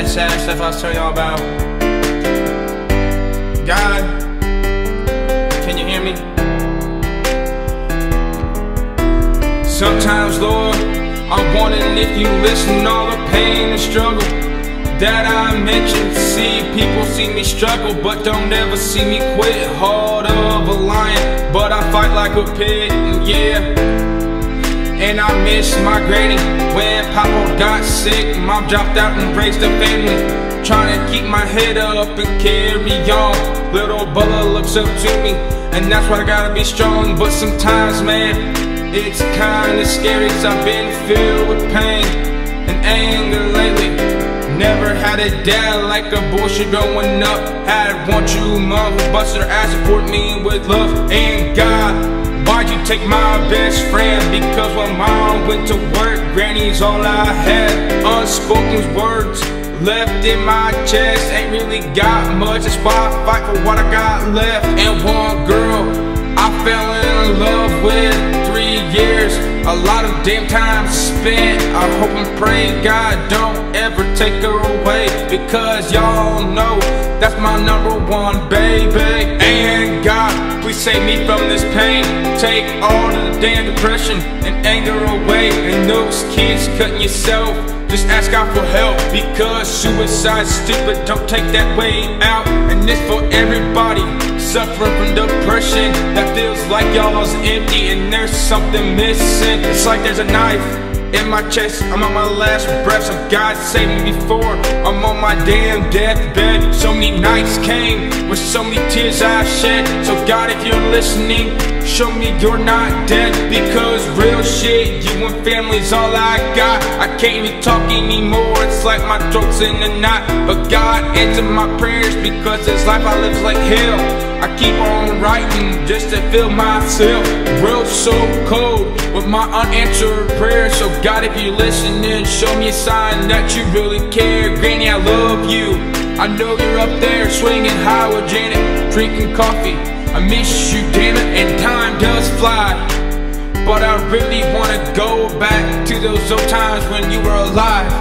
that sad stuff I was telling y'all about. God, can you hear me? Sometimes, Lord, I'm wondering if you listen to all the pain and struggle that I mentioned. See, people see me struggle, but don't ever see me quit. Heart of a lion, but I fight like a pig, yeah. And I miss my granny when Papa got sick. Mom dropped out and raised a family, trying to keep my head up and carry on. Little Bella looks up to me, and that's why I gotta be strong. But sometimes, man, it's kinda scary, 'cause I've been filled with pain and anger lately. Never had a dad like abortion growing up. Had one true mom who busted her ass and supported me with love. And God, why'd you take my best friend? Because when mom went to work, granny's all I had. Unspoken words left in my chest, ain't really got much. That's why I fight for what I got left. And one girl I fell in love with, 3 years, a lot of damn time spent. I hope and pray God don't ever take her away, because y'all know that's my #1 baby. And God, please save me from this pain. Take all of the damn depression and anger away. And those kids cutting yourself, just ask God for help, because suicide's stupid. Don't take that way out. And this for everybody suffering from depression that feels like y'all's empty and there's something missing. It's like there's a knife in my chest, I'm on my last breath, so God save me before I'm on my damn deathbed. So many nights came with so many tears I shed. So God, if you're listening, show me you're not dead, because real shit, you and family's all I got. I can't even talk anymore, it's like my throat's in a knot. But God, answer my prayers, because this life I live's like hell. I keep on writing just to feel myself. World so cold with my unanswered prayers. So God, if you're listening, show me a sign that you really care. Granny, I love you. I know you're up there swinging high with Janet, drinking coffee. I miss you, damn it, and time does fly. But I really wanna go back to those old times when you were alive.